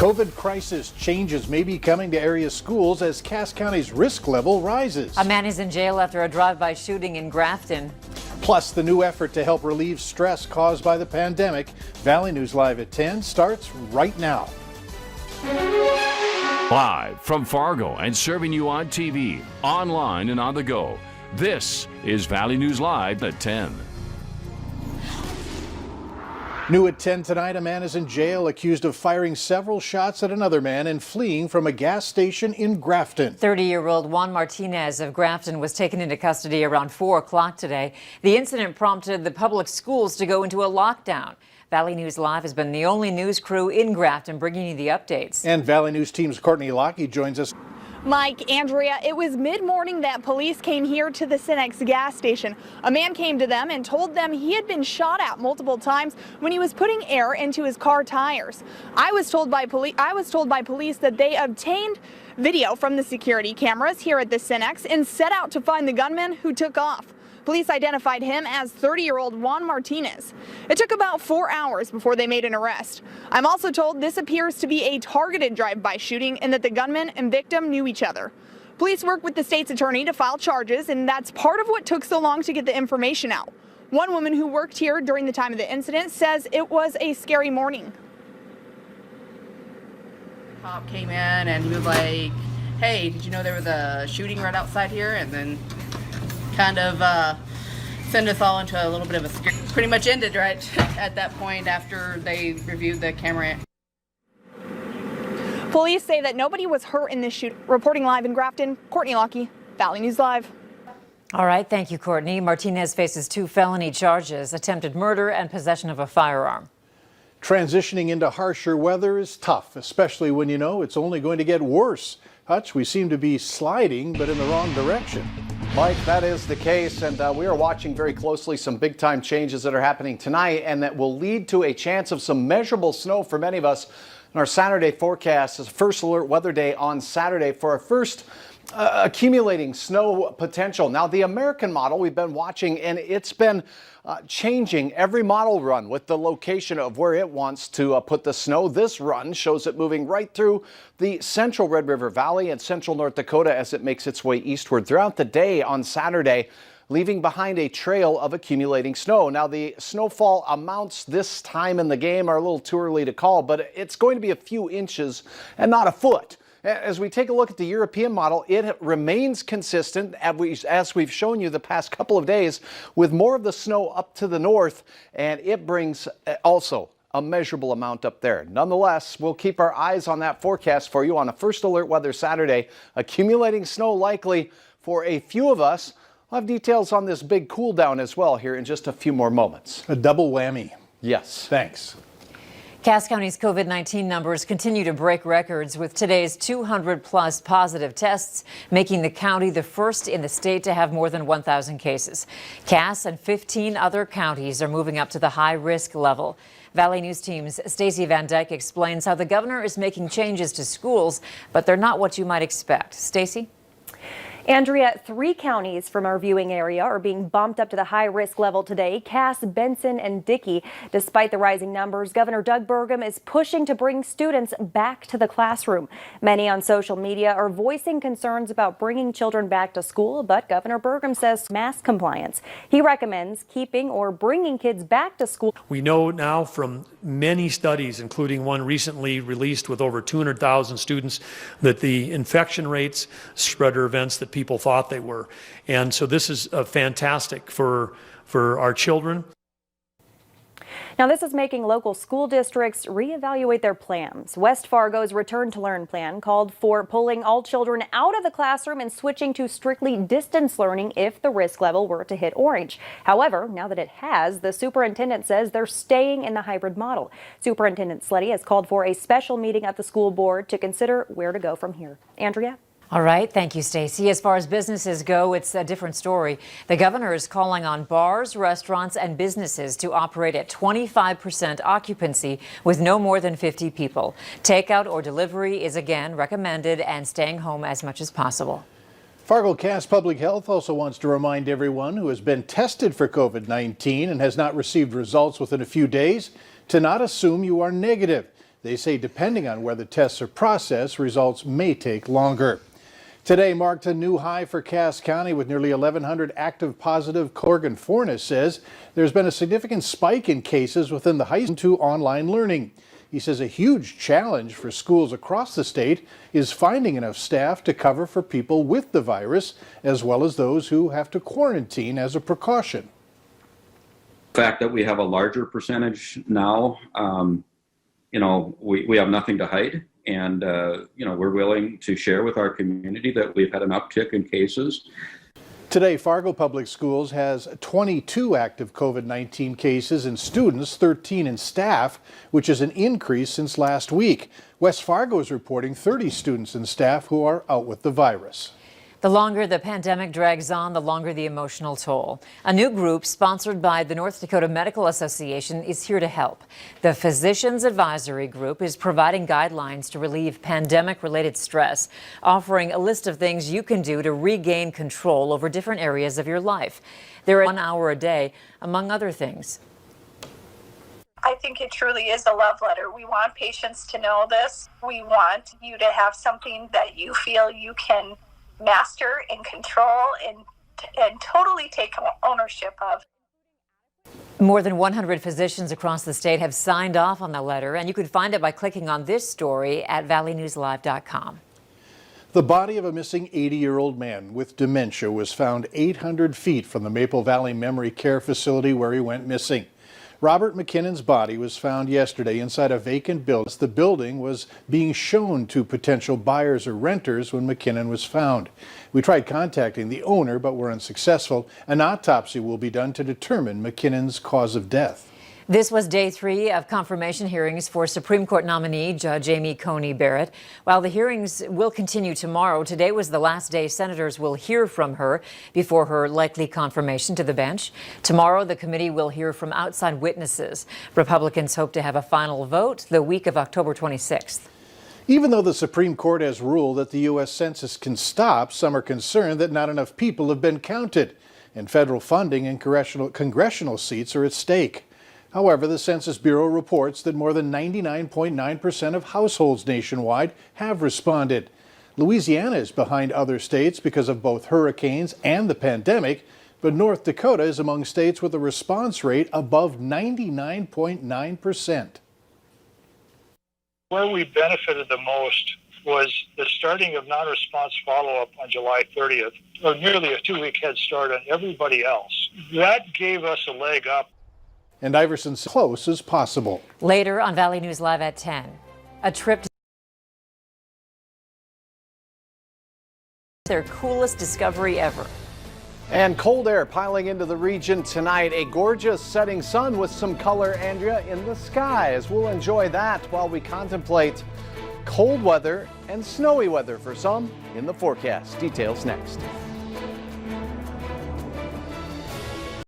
COVID crisis changes may be coming to area schools as Cass County's risk level rises. A man is in jail after a drive-by shooting in Grafton. Plus, the new effort to help relieve stress caused by the pandemic. Valley News Live at 10 starts right now. Live from Fargo and serving you on TV, online and on the go. This is Valley News Live at 10. New at 10 tonight, a man is in jail accused of firing several shots at another man and fleeing from a gas station in Grafton. 30-year-old Juan Martinez of Grafton was taken into custody around 4 o'clock today. The incident prompted the public schools to go into a lockdown. Valley News Live has been the only news crew in Grafton bringing you the updates. And Valley News team's Courtney Lockie joins us. Mike, Andrea, it was mid-morning that police came here to the Cenex gas station. A man came to them and told them he had been shot at multiple times when he was putting air into his car tires. I was told by police that they obtained video from the security cameras here at the Cenex and set out to find the gunman who took off. Police identified him as 30-year-old Juan Martinez. It took about 4 hours before they made an arrest. I'm also told this appears to be a targeted drive-by shooting and that the gunman and victim knew each other. Police worked with the state's attorney to file charges, and that's part of what took so long to get the information out. One woman who worked here during the time of the incident says it was a scary morning. The cop came in and he was like, "Hey, did you know there was a shooting right outside here?" And then kind of send us all into a little bit of a scare. Pretty much ended right at that point after they reviewed the camera. Police say that nobody was hurt in this shoot. Reporting live in Grafton, Courtney Lockie, Valley News Live. All right, thank you, Courtney. Martinez faces 2 felony charges, attempted murder and possession of a firearm. Transitioning into harsher weather is tough, especially when you know it's only going to get worse. Hutch, we seem to be sliding, but in the wrong direction. Mike, that is the case, and we are watching very closely some big-time changes that are happening tonight and that will lead to a chance of some measurable snow for many of us. In our Saturday forecast is first alert weather day on Saturday for our first accumulating snow potential. Now, the American model we've been watching, and it's been changing every model run with the location of where it wants to put the snow. This run shows it moving right through the central Red River Valley and central North Dakota as it makes its way eastward throughout the day on Saturday, leaving behind a trail of accumulating snow. Now, the snowfall amounts this time in the game are a little too early to call, but it's going to be a few inches and not a foot. As we take a look at the European model, it remains consistent, as we've shown you the past couple of days, with more of the snow up to the north, and it brings also a measurable amount up there. Nonetheless, we'll keep our eyes on that forecast for you on a first alert weather Saturday. Accumulating snow likely for a few of us. I'll have details on this big cool down as well here in just a few more moments. A double whammy. Yes. Thanks. Cass County's COVID-19 numbers continue to break records with today's 200-plus positive tests, making the county the first in the state to have more than 1,000 cases. Cass and 15 other counties are moving up to the high-risk level. Valley News Team's Stacey Van Dyke explains how the governor is making changes to schools, but they're not what you might expect. Stacey? Andrea, 3 counties from our viewing area are being bumped up to the high-risk level today: Cass, Benson, and Dickey. Despite the rising numbers, Governor Doug Burgum is pushing to bring students back to the classroom. Many on social media are voicing concerns about bringing children back to school, but Governor Burgum says mask compliance. He recommends keeping or bringing kids back to school. We know now from many studies, including one recently released with over 200,000 students, that the infection rates spreader events that people thought they were. And so this is fantastic for our children. Now, this is making local school districts reevaluate their plans. West Fargo's Return to Learn plan called for pulling all children out of the classroom and switching to strictly distance learning if the risk level were to hit orange. However, now that it has, the superintendent says they're staying in the hybrid model. Superintendent Sleddy has called for a special meeting at the school board to consider where to go from here. Andrea? All right. Thank you, Stacey. As far as businesses go, it's a different story. The governor is calling on bars, restaurants, and businesses to operate at 25% occupancy with no more than 50 people. Takeout or delivery is again recommended, and staying home as much as possible. Fargo Cass Public Health also wants to remind everyone who has been tested for COVID-19 and has not received results within a few days to not assume you are negative. They say depending on where the tests are processed, results may take longer. Today marked a new high for Cass County with nearly 1,100 active positive. Corgan Fornes says there's been a significant spike in cases within the high school to online learning. He says a huge challenge for schools across the state is finding enough staff to cover for people with the virus, as well as those who have to quarantine as a precaution. The fact that we have a larger percentage now, we have nothing to hide. And, we're willing to share with our community that we've had an uptick in cases. Today, Fargo Public Schools has 22 active COVID-19 cases in students, 13 in staff, which is an increase since last week. West Fargo is reporting 30 students and staff who are out with the virus. The longer the pandemic drags on, the longer the emotional toll. A new group sponsored by the North Dakota Medical Association is here to help. The Physicians Advisory Group is providing guidelines to relieve pandemic-related stress, offering a list of things you can do to regain control over different areas of your life. They're 1 hour a day, among other things. I think it truly is a love letter. We want patients to know this. We want you to have something that you feel you can master and control and totally take ownership of. More than 100 physicians across the state have signed off on the letter, and you can find it by clicking on this story at valleynewslive.com. The body of a missing 80-year-old man with dementia was found 800 feet from the Maple Valley Memory Care Facility where he went missing. Robert McKinnon's body was found yesterday inside a vacant building. The building was being shown to potential buyers or renters when McKinnon was found. We tried contacting the owner, but were unsuccessful. An autopsy will be done to determine McKinnon's cause of death. This was day 3 of confirmation hearings for Supreme Court nominee Judge Amy Coney Barrett. While the hearings will continue tomorrow, today was the last day senators will hear from her before her likely confirmation to the bench. Tomorrow, the committee will hear from outside witnesses. Republicans hope to have a final vote the week of October 26th. Even though the Supreme Court has ruled that the U.S. Census can stop, some are concerned that not enough people have been counted, and federal funding and congressional seats are at stake. However, the Census Bureau reports that more than 99.9% of households nationwide have responded. Louisiana is behind other states because of both hurricanes and the pandemic, but North Dakota is among states with a response rate above 99.9%. Where we benefited the most was the starting of non-response follow-up on July 30th, or nearly a 2-week head start on everybody else. That gave us a leg up. And Iverson's close as possible. Later on Valley News Live at 10, a trip to their coolest discovery ever. And cold air piling into the region tonight. A gorgeous setting sun with some color, Andrea, in the skies. We'll enjoy that while we contemplate cold weather and snowy weather for some in the forecast. Details next.